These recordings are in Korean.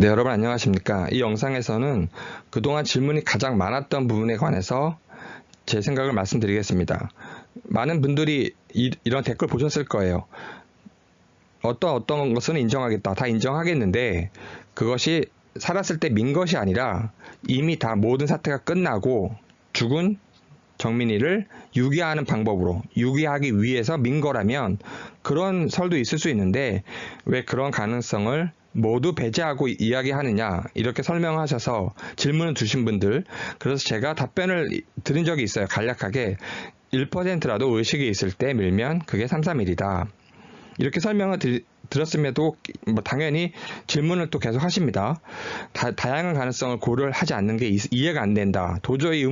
네, 여러분 안녕하십니까. 이 영상에서는 그동안 질문이 가장 많았던 부분에 관해서 제 생각을 말씀드리겠습니다. 많은 분들이 이런 댓글 보셨을 거예요. 어떤 것은 인정하겠다. 다 인정하겠는데 그것이 살았을 때 민 것이 아니라 이미 다 모든 사태가 끝나고 죽은 정민이를 유기하는 방법으로 유기하기 위해서 민 거라면 그런 설도 있을 수 있는데 왜 그런 가능성을 모두 배제하고 이야기하느냐 이렇게 설명하셔서 질문을 주신 분들, 그래서 제가 답변을 드린 적이 있어요. 간략하게 1%라도 의식이 있을 때 밀면 그게 331이다. 이렇게 설명을 들었음에도 당연히 질문을 또 계속 하십니다. 다양한 가능성을 고려를 하지 않는 게 이해가 안 된다. 도저히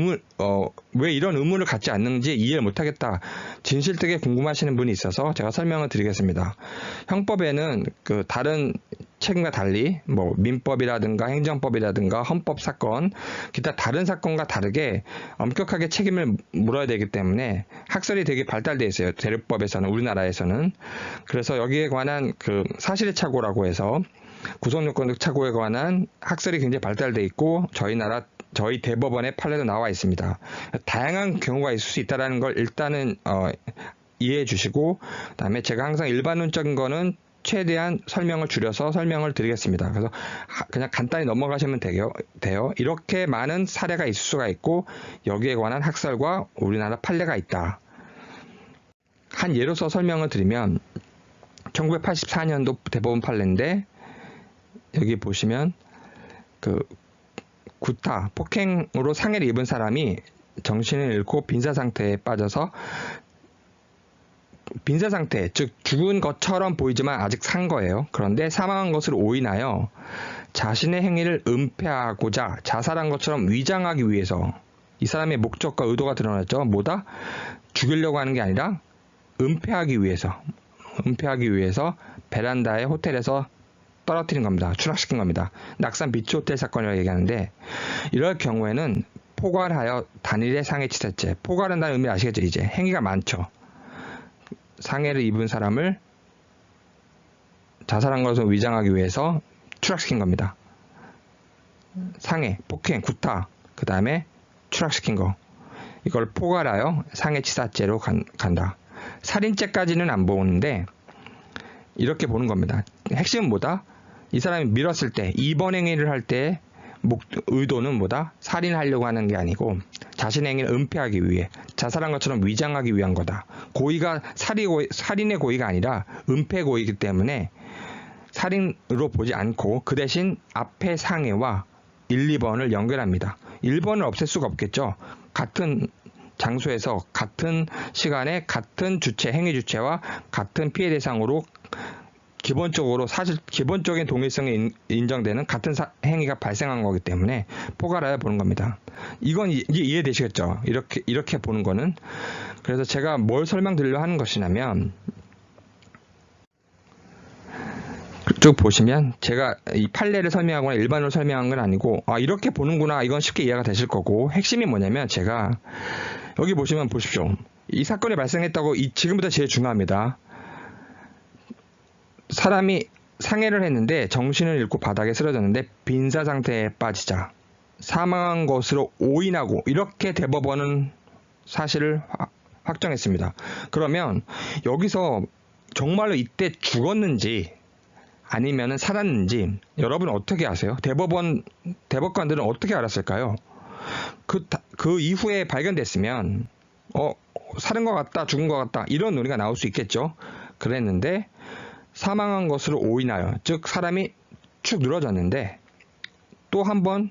왜 이런 의문을 갖지 않는지 이해를 못하겠다. 진실되게 궁금하시는 분이 있어서 제가 설명을 드리겠습니다. 형법에는 그 다른 책임과 달리 민법이라든가 행정법이라든가 헌법 사건, 기타 다른 사건과 다르게 엄격하게 책임을 물어야 되기 때문에 학설이 되게 발달되어 있어요. 대륙법에서는, 우리나라에서는. 그래서 여기에 관한 그 사실의 착오라고 해서 구속요건적 착오에 관한 학설이 굉장히 발달되어 있고 저희 대법원의 판례도 나와 있습니다. 다양한 경우가 있을 수 있다는 걸 일단은 이해해 주시고, 그다음에 제가 항상 일반론적인 거는 최대한 설명을 줄여서 설명을 드리겠습니다. 그래서 그냥 간단히 넘어가시면 돼요. 이렇게 많은 사례가 있을 수가 있고 여기에 관한 학설과 우리나라 판례가 있다. 한 예로서 설명을 드리면 1984년도 대법원 판례인데 여기 보시면 그 구타, 폭행으로 상해를 입은 사람이 정신을 잃고 빈사 상태에 빠져서 빈사 상태, 즉 죽은 것처럼 보이지만 아직 산 거예요. 그런데 사망한 것을 오인하여 자신의 행위를 은폐하고자 자살한 것처럼 위장하기 위해서, 이 사람의 목적과 의도가 드러났죠. 뭐다? 죽이려고 하는 게 아니라 은폐하기 위해서 베란다의 호텔에서 떨어뜨린 겁니다. 추락시킨 겁니다. 낙산 비치호텔 사건이라고 얘기하는데, 이럴 경우에는 포괄하여 단일의 상해치사죄. 포괄한다는 의미 아시겠죠? 이제 행위가 많죠. 상해를 입은 사람을 자살한 것으로 위장하기 위해서 추락시킨 겁니다. 상해, 폭행, 구타, 그 다음에 추락시킨 거. 이걸 포괄하여 상해치사죄로 간다. 살인죄까지는 안 보는데 이렇게 보는 겁니다. 핵심은 뭐다? 이 사람이 밀었을 때, 2번 행위를 할 때 의도는 뭐다? 살인하려고 하는 게 아니고 자신의 행위를 은폐하기 위해, 자살한 것처럼 위장하기 위한 거다. 고의가 살인의 고의가 아니라 은폐 고의이기 때문에 살인으로 보지 않고 그 대신 앞에 상해와 1, 2번을 연결합니다. 1번을 없앨 수가 없겠죠. 같은 장소에서 같은 시간에 같은 주체, 행위 주체와 같은 피해 대상으로 기본적인 동일성이 인정되는 같은 행위가 발생한 거기 때문에 포괄하여 보는 겁니다. 이건 이해되시겠죠? 이렇게 보는 거는. 그래서 제가 뭘 설명드리려 하는 것이냐면, 쭉 보시면 제가 이 판례를 설명하거나 일반으로 설명한 건 아니고, 이렇게 보는구나, 이건 쉽게 이해가 되실 거고, 핵심이 뭐냐면 제가 여기 보시면 보십시오. 이 사건이 발생했다고, 지금부터 제일 중요합니다. 사람이 상해를 했는데 정신을 잃고 바닥에 쓰러졌는데 빈사 상태에 빠지자 사망한 것으로 오인하고, 이렇게 대법원은 사실을 확정했습니다. 그러면 여기서 정말로 이때 죽었는지 아니면 살았는지 여러분 어떻게 아세요? 대법관들은 어떻게 알았을까요? 그 이후에 발견됐으면 살은 것 같다, 죽은 것 같다, 이런 논리가 나올 수 있겠죠. 그랬는데 사망한 것으로 오인하여, 즉 사람이 축 늘어졌는데 또 한 번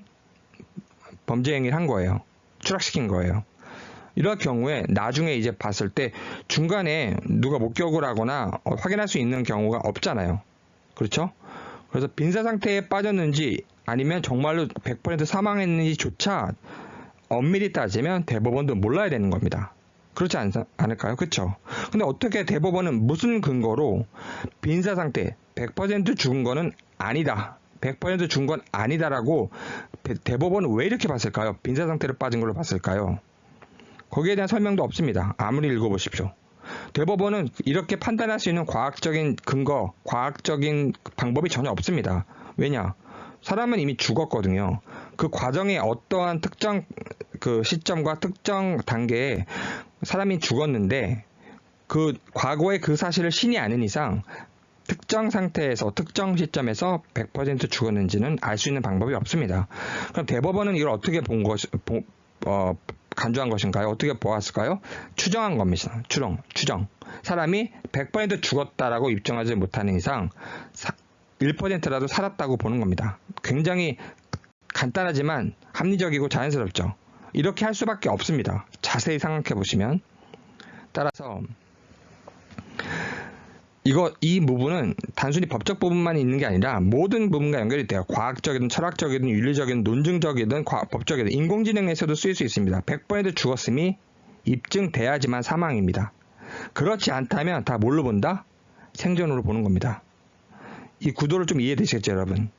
범죄 행위를 한 거예요. 추락시킨 거예요. 이럴 경우에 나중에 이제 봤을 때 중간에 누가 목격을 하거나 확인할 수 있는 경우가 없잖아요. 그렇죠? 그래서 빈사 상태에 빠졌는지 아니면 정말로 100% 사망했는지조차 엄밀히 따지면 대법원도 몰라야 되는 겁니다. 그렇지 않을까요? 그렇죠? 근데 어떻게 대법원은 무슨 근거로 빈사 상태, 100% 죽은 거는 아니다, 100% 죽은 건 아니다라고 대법원은 왜 이렇게 봤을까요? 빈사 상태로 빠진 걸로 봤을까요? 거기에 대한 설명도 없습니다. 아무리 읽어보십시오. 대법원은 이렇게 판단할 수 있는 과학적인 근거, 과학적인 방법이 전혀 없습니다. 왜냐? 사람은 이미 죽었거든요. 그 과정에 어떠한 특정 그 시점과 특정 단계에 사람이 죽었는데 그 과거의 그 사실을 신이 아는 이상 특정 상태에서 특정 시점에서 100% 죽었는지는 알 수 있는 방법이 없습니다. 그럼 대법원은 이걸 어떻게 간주한 것인가요? 어떻게 보았을까요? 추정한 겁니다. 추정. 사람이 100% 죽었다라고 입증하지 못하는 이상 1%라도 살았다고 보는 겁니다. 굉장히 간단하지만 합리적이고 자연스럽죠. 이렇게 할 수밖에 없습니다. 자세히 생각해 보시면. 따라서 이 부분은 단순히 법적 부분만 있는 게 아니라 모든 부분과 연결이 돼요. 과학적이든 철학적이든 윤리적이든 논증적이든 법적이든 인공지능에서도 쓰일 수 있습니다. 100% 죽었음이 입증돼야지만 사망입니다. 그렇지 않다면 다 뭘로 본다? 생존으로 보는 겁니다. 이 구도를 좀 이해되시겠죠, 여러분?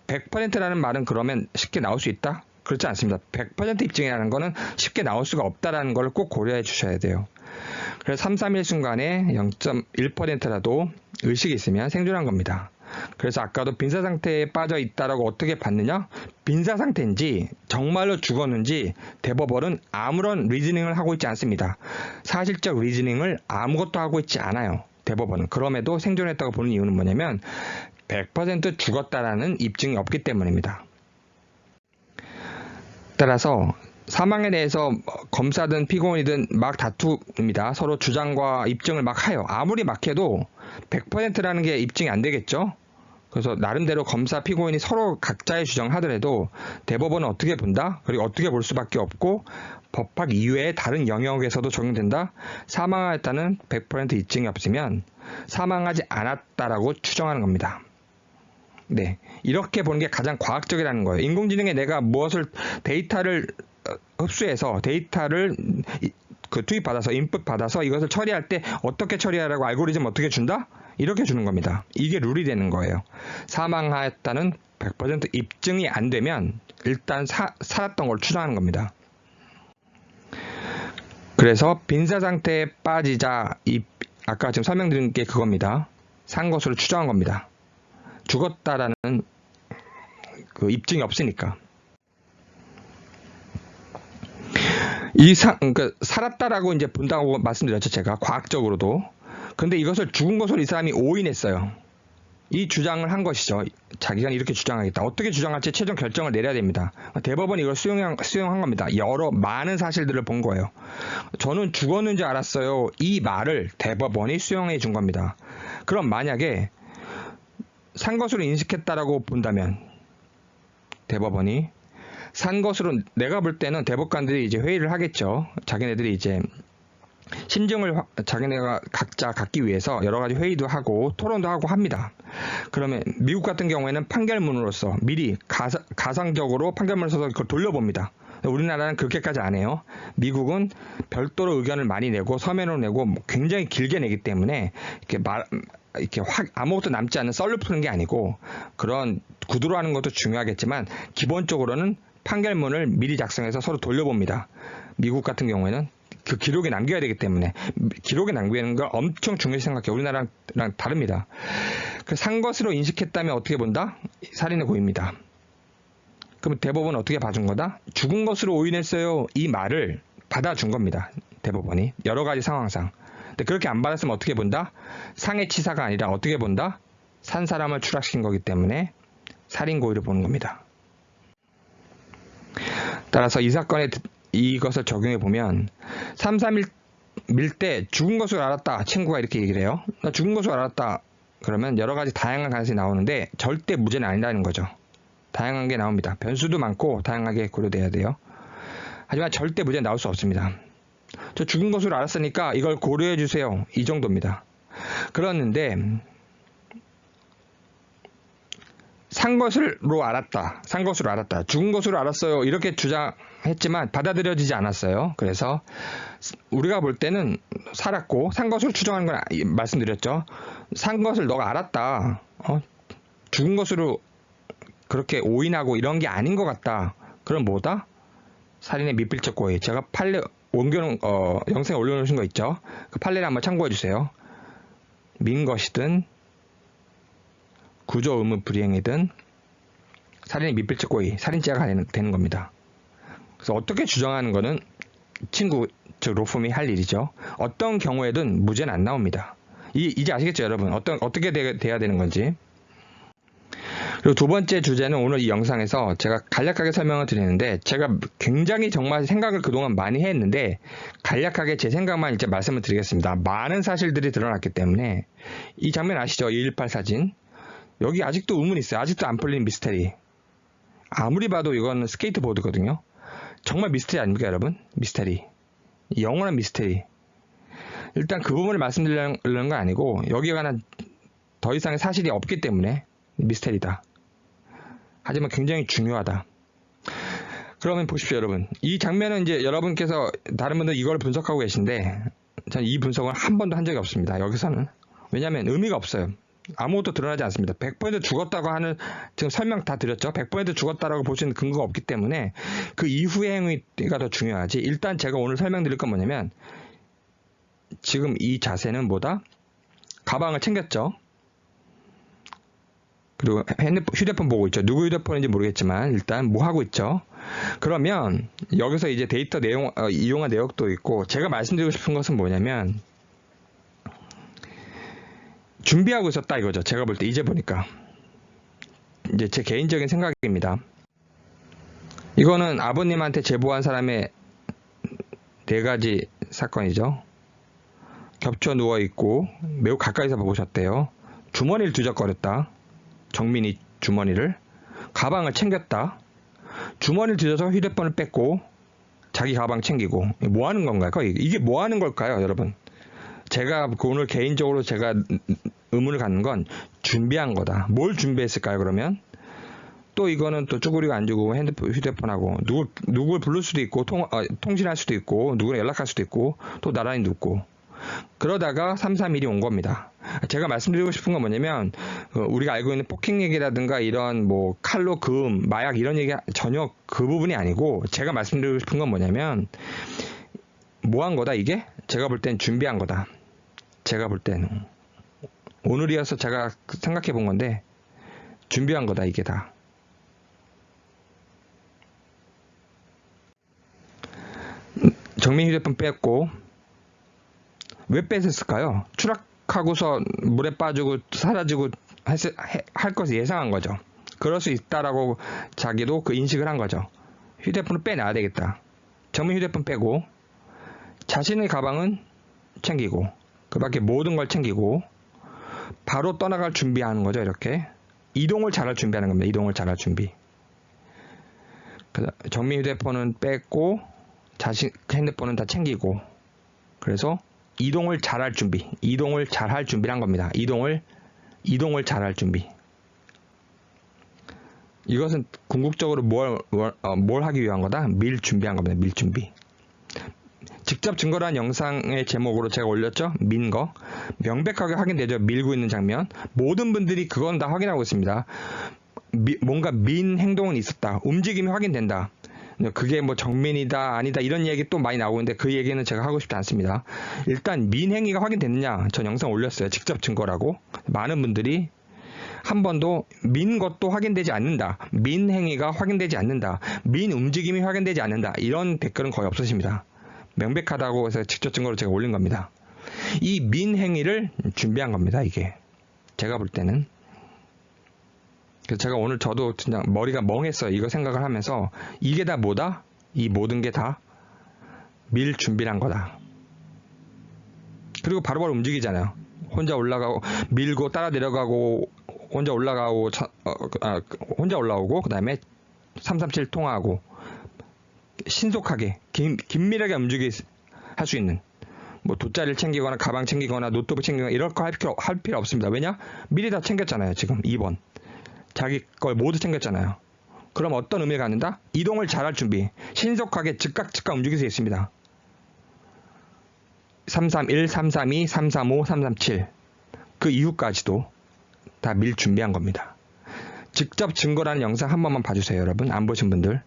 100%라는 말은 그러면 쉽게 나올 수 있다? 그렇지 않습니다. 100% 입증이라는 거는 쉽게 나올 수가 없다라는 걸 꼭 고려해 주셔야 돼요. 그래서 3, 3일 순간에 0.1%라도 의식이 있으면 생존한 겁니다. 그래서 아까도 빈사 상태에 빠져 있다라고 어떻게 봤느냐? 빈사 상태인지 정말로 죽었는지 대법원은 아무런 리즈닝을 하고 있지 않습니다. 사실적 리즈닝을 아무것도 하고 있지 않아요. 대법원은. 그럼에도 생존했다고 보는 이유는 뭐냐면 100% 죽었다라는 입증이 없기 때문입니다. 따라서 사망에 대해서 검사든 피고인이든 막 다투입니다. 서로 주장과 입증을 막 해요. 아무리 막 해도 100%라는 게 입증이 안 되겠죠. 그래서 나름대로 검사 피고인이 서로 각자의 주장을 하더라도 대법원은 어떻게 본다? 그리고 어떻게 볼 수밖에 없고 법학 이외의 다른 영역에서도 적용된다. 사망하였다는 100% 입증이 없으면 사망하지 않았다라고 추정하는 겁니다. 네, 이렇게 보는 게 가장 과학적이라는 거예요. 인공지능에 내가 무엇을 데이터를 흡수해서 데이터를 투입받아서 인풋 받아서 이것을 처리할 때 어떻게 처리하라고 알고리즘 어떻게 준다? 이렇게 주는 겁니다. 이게 룰이 되는 거예요. 사망하였다는 100% 입증이 안 되면 일단 살았던 걸 추정하는 겁니다. 그래서 빈사 상태에 빠지자 아까 지금 설명드린 게 그겁니다. 산 것으로 추정한 겁니다. 죽었다라는 그 입증이 없으니까. 그러니까 살았다라고 이제 본다고 말씀드렸죠, 제가. 과학적으로도. 근데 이것을 죽은 것으로 이 사람이 오인했어요. 이 주장을 한 것이죠. 자기가 이렇게 주장하겠다. 어떻게 주장할지 최종 결정을 내려야 됩니다. 대법원이 이걸 수용한 겁니다. 많은 사실들을 본 거예요. 저는 죽었는지 알았어요. 이 말을 대법원이 수용해 준 겁니다. 그럼 만약에 산 것으로 인식했다라고 본다면 대법원이 산 것으로 내가 볼 때는 대법관들이 이제 회의를 하겠죠. 자기네들이 이제 심증을 자기네가 각자 갖기 위해서 여러 가지 회의도 하고 토론도 하고 합니다. 그러면 미국 같은 경우에는 판결문으로서 미리 가상적으로 판결문을 써서 그걸 돌려봅니다. 우리나라는 그렇게까지 안 해요. 미국은 별도로 의견을 많이 내고 서면으로 내고 굉장히 길게 내기 때문에 이렇게 아무것도 남지 않는 썰을 푸는 게 아니고 그런 구두로 하는 것도 중요하겠지만 기본적으로는 판결문을 미리 작성해서 서로 돌려봅니다. 미국 같은 경우에는 그 기록에 남겨야 되기 때문에 기록에 남기는 걸 엄청 중요시 생각해요. 우리나라랑 다릅니다. 산 것으로 인식했다면 어떻게 본다? 살인의 고의입니다. 그럼 대법원은 어떻게 봐준 거다? 죽은 것으로 오인했어요. 이 말을 받아준 겁니다. 대법원이. 여러 가지 상황상. 근데 그렇게 안 받았으면 어떻게 본다? 상해 치사가 아니라 어떻게 본다? 산 사람을 추락시킨 거기 때문에 살인 고의를 보는 겁니다. 따라서 이 사건에 이것을 적용해 보면 3, 3일 때 죽은 것으로 알았다. 친구가 이렇게 얘기를 해요. 나 죽은 것으로 알았다. 그러면 여러 가지 다양한 가능성이 나오는데 절대 무죄는 아니라는 거죠. 다양한 게 나옵니다. 변수도 많고 다양하게 고려돼야 돼요. 하지만 절대 무죄는 나올 수 없습니다. 저 죽은 것으로 알았으니까 이걸 고려해 주세요. 이 정도입니다. 그랬는데 산 것으로 알았다. 죽은 것으로 알았어요. 이렇게 주장했지만 받아들여지지 않았어요. 그래서 우리가 볼 때는 살았고 산 것으로 추정하는 건 말씀드렸죠. 산 것을 너가 알았다. 죽은 것으로 그렇게 오인하고 이런 게 아닌 것 같다. 그럼 뭐다? 살인의 미필적 고의. 제가 판례 영상에 올려놓으신 거 있죠? 그 판례를 한번 참고해 주세요. 민 것이든 구조 의무 불이행이든 살인의 밑필적 고의, 살인죄가 되는 겁니다. 그래서 어떻게 주장하는 거는 친구, 즉 로펌이 할 일이죠. 어떤 경우에든 무죄는 안 나옵니다. 이제 아시겠죠, 여러분? 어떻게 돼야 되는 건지. 그리고 두 번째 주제는 오늘 이 영상에서 제가 간략하게 설명을 드리는데, 제가 굉장히 정말 생각을 그동안 많이 했는데 간략하게 제 생각만 이제 말씀을 드리겠습니다. 많은 사실들이 드러났기 때문에. 이 장면 아시죠? 2.18 사진. 여기 아직도 의문이 있어요. 아직도 안 풀린 미스테리. 아무리 봐도 이건 스케이트보드거든요. 정말 미스테리 아닙니까, 여러분? 미스테리. 영원한 미스테리. 일단 그 부분을 말씀드리려는 건 아니고, 여기에 관한 더 이상의 사실이 없기 때문에 미스테리다. 하지만 굉장히 중요하다. 그러면 보십시오, 여러분. 이 장면은 이제 여러분께서, 다른 분들 이걸 분석하고 계신데, 저는 이 분석을 한 번도 한 적이 없습니다. 여기서는. 왜냐하면 의미가 없어요. 아무것도 드러나지 않습니다. 100% 죽었다고 하는, 지금 설명 다 드렸죠. 100% 죽었다라고 볼 수 있는 근거가 없기 때문에 그 이후의 행위가 더 중요하지. 일단 제가 오늘 설명드릴 건 뭐냐면, 지금 이 자세는 뭐다? 가방을 챙겼죠. 그리고 휴대폰 보고 있죠. 누구 휴대폰인지 모르겠지만 일단 뭐 하고 있죠. 그러면 여기서 이제 데이터 내용, 이용한 내역도 있고, 제가 말씀드리고 싶은 것은 뭐냐면, 준비하고 있었다 이거죠. 제가 볼 때, 이제 보니까. 이제 제 개인적인 생각입니다. 이거는 아버님한테 제보한 사람의 4가지 사건이죠. 겹쳐 누워있고 매우 가까이서 보셨대요. 주머니를 뒤적거렸다. 정민이 주머니를. 가방을 챙겼다. 주머니를 뒤져서 휴대폰을 뺐고 자기 가방 챙기고. 뭐 하는 건가요? 이게 뭐 하는 걸까요, 여러분? 제가 오늘 개인적으로 제가 의문을 갖는 건 준비한 거다. 뭘 준비했을까요, 그러면? 또 이거는 또 쭈구리가 안 주고 휴대폰하고 누굴 부를 수도 있고 통신할 수도 있고 누구랑 연락할 수도 있고 또 나란히 눕고, 그러다가 331이 온 겁니다. 제가 말씀드리고 싶은 건 뭐냐면, 우리가 알고 있는 폭행 얘기라든가 이런 뭐 칼로 금, 마약 이런 얘기 전혀 그 부분이 아니고, 제가 말씀드리고 싶은 건 뭐냐면, 뭐 한 거다 이게? 제가 볼 땐 준비한 거다. 제가 볼 때는 오늘이어서 제가 생각해 본 건데, 준비한 거다 이게 다. 정민 휴대폰 뺐고, 왜 뺐을까요? 추락하고서 물에 빠지고 사라지고 할 것을 예상한 거죠. 그럴 수 있다라고 자기도 그 인식을 한 거죠. 휴대폰을 빼놔야 되겠다. 정민 휴대폰 빼고 자신의 가방은 챙기고 그 밖에 모든 걸 챙기고 바로 떠나갈 준비하는 거죠. 이렇게 이동을 잘할 준비하는 겁니다. 이동을 잘할 준비. 정민 휴대폰은 뺐고 자신 핸드폰은 다 챙기고, 그래서 이동을 잘할 준비, 이동을 잘할 준비를 한 겁니다. 이동을 잘할 준비. 이것은 궁극적으로 뭘 하기 위한 거다? 밀 준비한 겁니다. 밀 준비. 직접 증거란 영상의 제목으로 제가 올렸죠? 민 거. 명백하게 확인되죠? 밀고 있는 장면. 모든 분들이 그건 다 확인하고 있습니다. 뭔가 민 행동은 있었다. 움직임이 확인된다. 그게 뭐 정민이다 아니다 이런 얘기 또 많이 나오고 있는데 그 얘기는 제가 하고 싶지 않습니다. 일단 민행위가 확인됐느냐, 전 영상 올렸어요. 직접 증거라고. 많은 분들이 한 번도 민 것도 확인되지 않는다, 민 행위가 확인되지 않는다, 민 움직임이 확인되지 않는다 이런 댓글은 거의 없으십니다. 명백하다고 해서 직접 증거로 제가 올린 겁니다. 이 민 행위를 준비한 겁니다. 이게 제가 볼 때는. 그래서 제가 오늘 저도 그냥 머리가 멍했어요. 이거 생각을 하면서 이게 다 뭐다? 이 모든 게 다 밀 준비란 거다. 그리고 바로바로 움직이잖아요. 혼자 올라가고 밀고 따라 내려가고 혼자 올라가고 혼자 올라오고 그 다음에 337 통화하고 신속하게 긴밀하게 할 수 있는, 뭐 돗자리를 챙기거나 가방 챙기거나 노트북 챙기거나 이럴 거 할 필요 없습니다. 왜냐? 미리 다 챙겼잖아요. 지금 2번. 자기 걸 모두 챙겼잖아요. 그럼 어떤 의미를 갖는다? 이동을 잘할 준비. 신속하게 즉각 움직일 수 있습니다. 331, 332, 335, 337. 그 이후까지도 다 밀 준비한 겁니다. 직접 증거라는 영상 한 번만 봐주세요. 여러분. 안 보신 분들.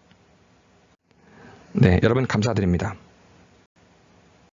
네, 여러분 감사드립니다.